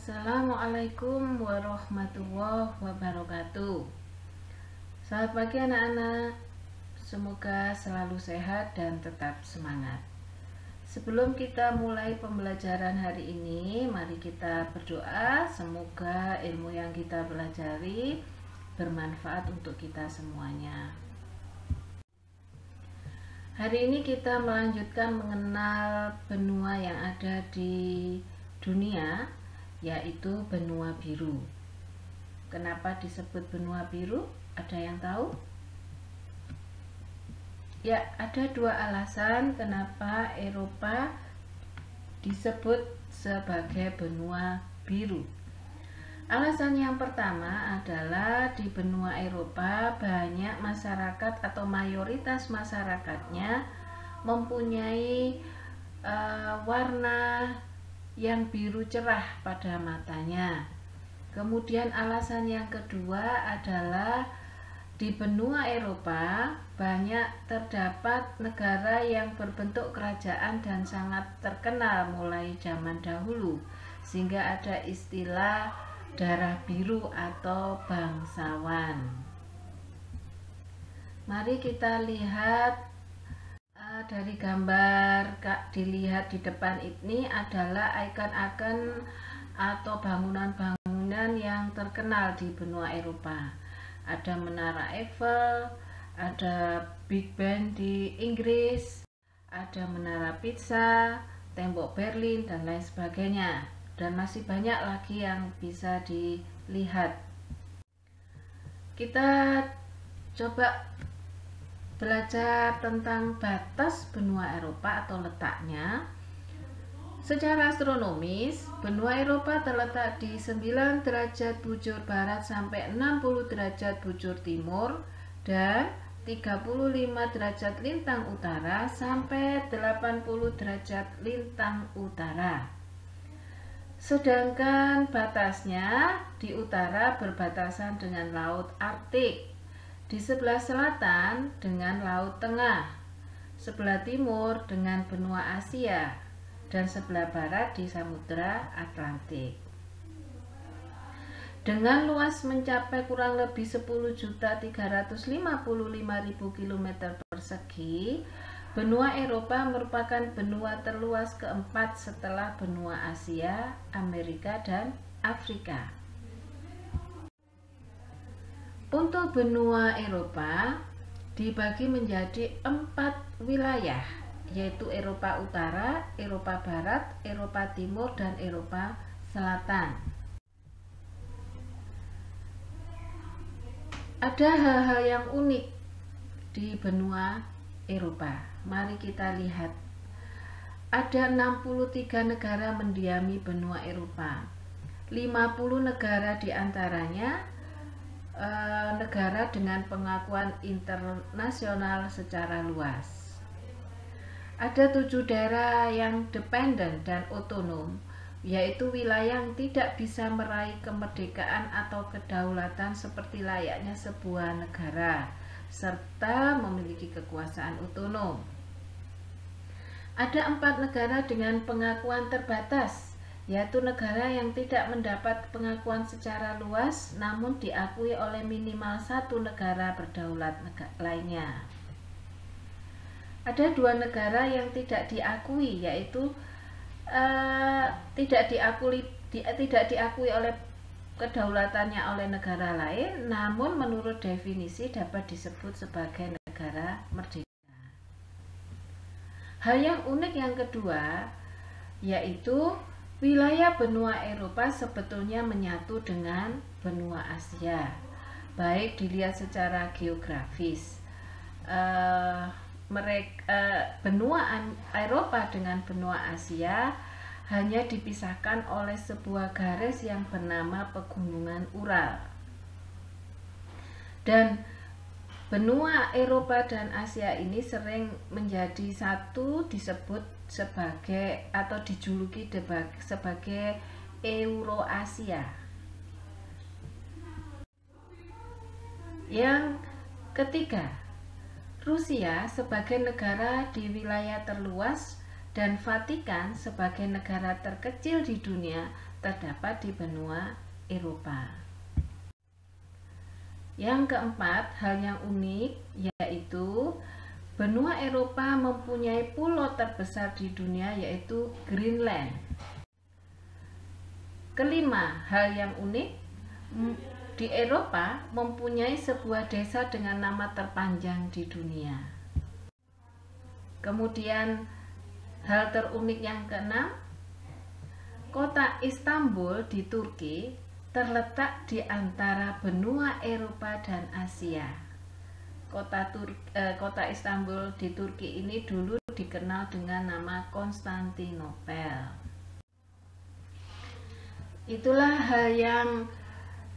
Assalamualaikum warahmatullahi wabarakatuh. Selamat pagi anak-anak. Semoga selalu sehat dan tetap semangat. Sebelum kita mulai pembelajaran hari ini, mari kita berdoa. Semoga ilmu yang kita pelajari bermanfaat untuk kita semuanya. Hari ini kita melanjutkan mengenal benua yang ada di dunia, yaitu benua biru. Kenapa disebut benua biru? Ada yang tahu? Ya, ada dua alasan kenapa Eropa disebut sebagai benua biru. Alasan yang pertama adalah di benua Eropa banyak masyarakat atau mayoritas masyarakatnya mempunyai warna yang biru cerah pada matanya. Kemudian alasan yang kedua adalah di benua Eropa banyak terdapat negara yang berbentuk kerajaan dan sangat terkenal mulai zaman dahulu, sehingga ada istilah darah biru atau bangsawan. Mari kita lihat dari gambar dilihat di depan ini adalah ikon-ikon atau bangunan-bangunan yang terkenal di benua Eropa. Ada Menara Eiffel, ada Big Ben di Inggris, ada Menara Pisa, Tembok Berlin, dan lain sebagainya. Dan masih banyak lagi yang bisa dilihat. Kita coba belajar tentang batas benua Eropa atau letaknya. Secara astronomis, benua Eropa terletak di 9 derajat bujur barat sampai 60 derajat bujur timur dan 35 derajat lintang utara sampai 80 derajat lintang utara. Sedangkan batasnya di utara berbatasan dengan Laut Arktik, di sebelah selatan dengan Laut Tengah, sebelah timur dengan benua Asia, dan sebelah barat di Samudra Atlantik. Dengan luas mencapai kurang lebih 10.355.000 km persegi, benua Eropa merupakan benua terluas keempat setelah benua Asia, Amerika, dan Afrika. Untuk benua Eropa dibagi menjadi 4 wilayah, yaitu Eropa Utara, Eropa Barat, Eropa Timur, dan Eropa Selatan. Ada hal-hal yang unik di benua Eropa. Mari kita lihat. Ada 63 negara mendiami benua Eropa. 50 negara diantaranya negara dengan pengakuan internasional secara luas. Ada 7 daerah yang dependen dan otonom, yaitu wilayah yang tidak bisa meraih kemerdekaan atau kedaulatan seperti layaknya sebuah negara, serta memiliki kekuasaan otonom. Ada 4 negara dengan pengakuan terbatas, yaitu negara yang tidak mendapat pengakuan secara luas namun diakui oleh minimal 1 negara berdaulat lainnya. Ada 2 negara yang tidak diakui, yaitu tidak diakui oleh kedaulatannya oleh negara lain, namun menurut definisi dapat disebut sebagai negara merdeka. Hal yang unik yang kedua yaitu wilayah benua Eropa sebetulnya menyatu dengan benua Asia, baik dilihat secara geografis. Benua Eropa dengan benua Asia hanya dipisahkan oleh sebuah garis yang bernama Pegunungan Ural. Dan benua Eropa dan Asia ini sering menjadi satu, disebut sebagai atau dijuluki sebagai Eurasia. Yang ketiga, Rusia sebagai negara di wilayah terluas dan Vatikan sebagai negara terkecil di dunia terdapat di benua Eropa. Yang keempat, hal yang unik yaitu benua Eropa mempunyai pulau terbesar di dunia yaitu Greenland. Kelima, hal yang unik, di Eropa mempunyai sebuah desa dengan nama terpanjang di dunia. Kemudian hal terunik yang keenam, kota Istanbul di Turki terletak di antara benua Eropa dan Asia. Kota Istanbul di Turki ini dulu dikenal dengan nama Konstantinopel. Itulah hal yang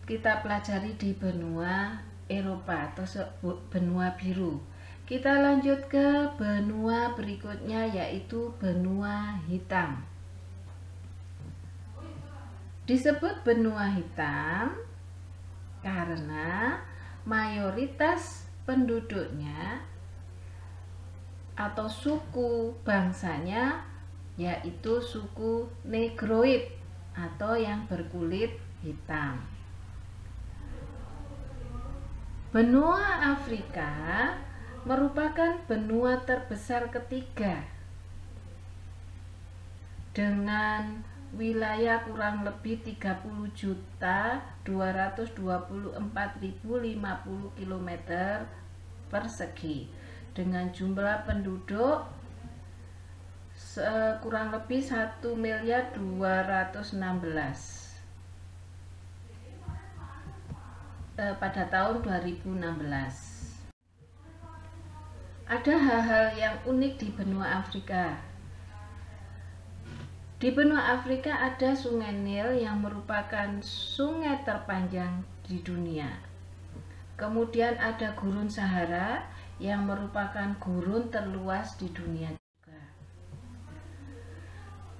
kita pelajari di benua Eropa atau benua biru. Kita lanjut ke benua berikutnya yaitu benua hitam. Disebut benua hitam karena mayoritas penduduknya atau suku bangsanya yaitu suku Negroid atau yang berkulit hitam. Benua Afrika merupakan benua terbesar ketiga dengan wilayah kurang lebih 30.224.050 km persegi dengan jumlah penduduk kurang lebih 1.216.000.000 pada tahun 2016. Ada hal-hal yang unik di benua Afrika. Di benua Afrika ada Sungai Nil yang merupakan sungai terpanjang di dunia. Kemudian ada Gurun Sahara yang merupakan gurun terluas di dunia juga.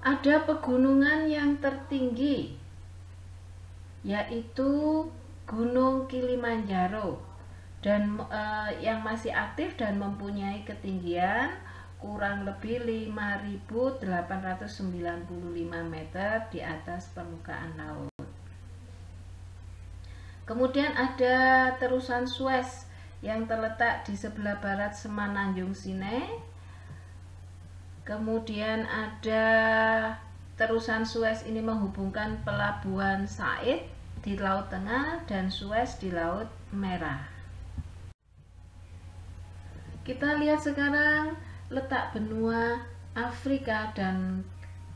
Ada pegunungan yang tertinggi yaitu Gunung Kilimanjaro dan yang masih aktif dan mempunyai ketinggian kurang lebih 5.895 meter di atas permukaan laut. Kemudian ada terusan Suez yang terletak di sebelah barat Semenanjung Sinai. Kemudian ada terusan Suez ini menghubungkan pelabuhan Said di Laut Tengah dan Suez di Laut Merah. Kita lihat sekarang letak benua Afrika dan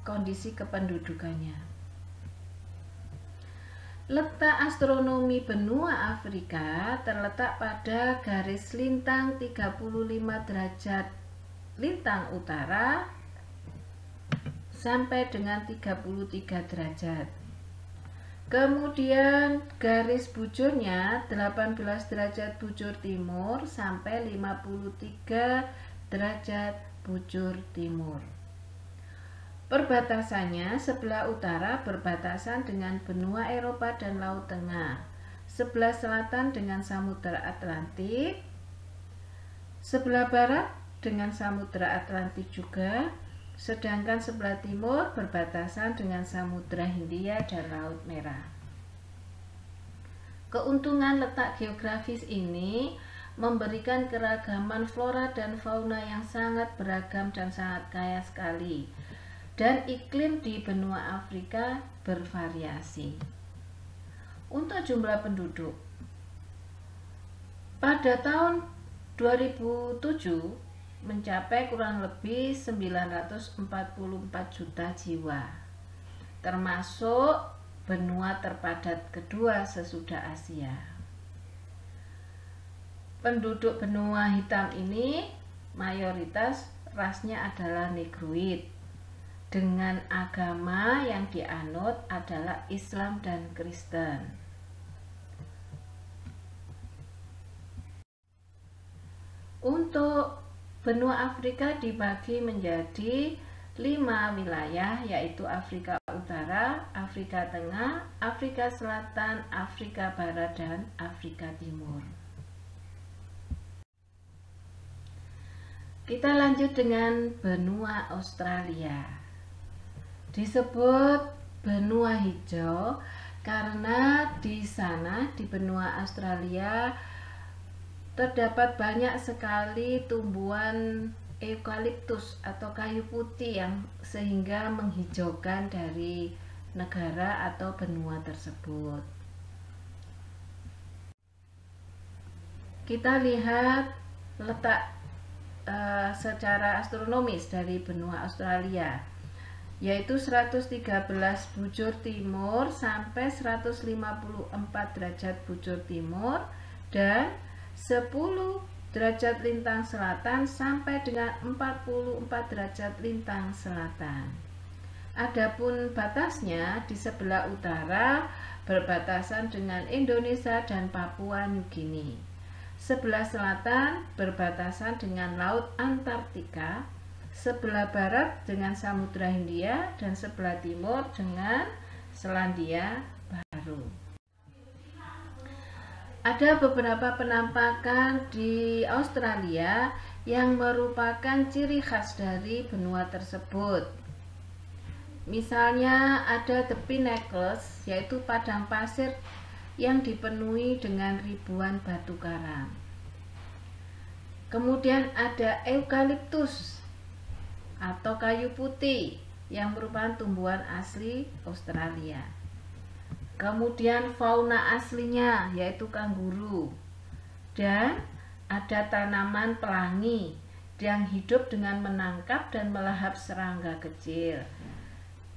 kondisi kependudukannya. Letak astronomi benua Afrika terletak pada garis lintang 35 derajat lintang utara sampai dengan 33 derajat. Kemudian garis bujurnya 18 derajat bujur timur sampai 53 derajat bujur timur. Perbatasannya sebelah utara berbatasan dengan benua Eropa dan Laut Tengah, sebelah selatan dengan Samudra Atlantik, sebelah barat dengan Samudra Atlantik juga, sedangkan sebelah timur berbatasan dengan Samudra Hindia dan Laut Merah. Keuntungan letak geografis ini memberikan keragaman flora dan fauna yang sangat beragam dan sangat kaya sekali, dan iklim di benua Afrika bervariasi. Untuk jumlah penduduk, pada tahun 2007 mencapai kurang lebih 944 juta jiwa, termasuk benua terpadat kedua sesudah Asia. Penduduk benua hitam ini mayoritas rasnya adalah Negroid, dengan agama yang dianut adalah Islam dan Kristen. Untuk benua Afrika dibagi menjadi 5 wilayah, yaitu Afrika Utara, Afrika Tengah, Afrika Selatan, Afrika Barat, dan Afrika Timur. Kita lanjut dengan benua Australia. Disebut benua hijau karena di sana, di benua Australia, terdapat banyak sekali tumbuhan eukaliptus atau kayu putih yang sehingga menghijaukan dari negara atau benua tersebut. Kita lihat letak secara astronomis dari benua Australia, yaitu 113 bujur timur sampai 154 derajat bujur timur dan 10 derajat lintang selatan sampai dengan 44 derajat lintang selatan. Adapun batasnya di sebelah utara berbatasan dengan Indonesia dan Papua Nugini. Sebelah selatan berbatasan dengan Laut Antartika, sebelah barat dengan Samudra Hindia, dan sebelah timur dengan Selandia Baru. Ada beberapa penampakan di Australia yang merupakan ciri khas dari benua tersebut. Misalnya ada The Pinnacles, yaitu padang pasir yang dipenuhi dengan ribuan batu karang. Kemudian ada eukaliptus atau kayu putih yang merupakan tumbuhan asli Australia. Kemudian fauna aslinya yaitu kanguru, dan ada tanaman pelangi yang hidup dengan menangkap dan melahap serangga kecil.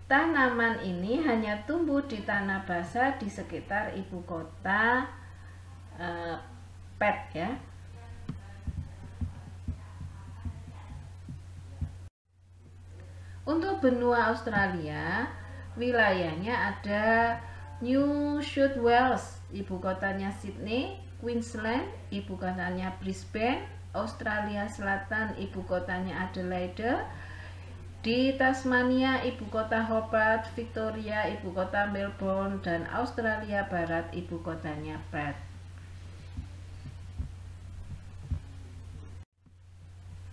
Tanaman ini hanya tumbuh di tanah basah di sekitar ibu kota Perth ya. Untuk benua Australia, wilayahnya ada New South Wales, ibu kotanya Sydney, Queensland, ibu kotanya Brisbane, Australia Selatan, ibu kotanya Adelaide, di Tasmania, ibu kota Hobart, Victoria, ibu kota Melbourne, dan Australia Barat, ibu kotanya Perth.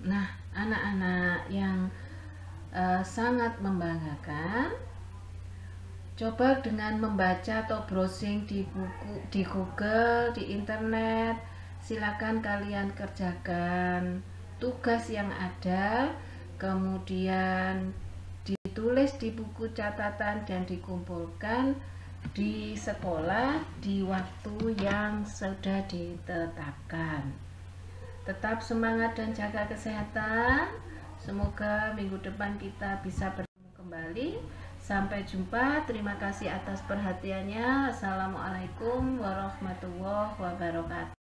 Nah, anak-anak yang sangat membanggakan, coba dengan membaca atau browsing di buku, di Google, di internet, silakan kalian kerjakan tugas yang ada, kemudian ditulis di buku catatan dan dikumpulkan di sekolah di waktu yang sudah ditetapkan. Tetap semangat dan jaga kesehatan. Semoga minggu depan kita bisa bertemu kembali. Sampai jumpa. Terima kasih atas perhatiannya. Assalamualaikum warahmatullahi wabarakatuh.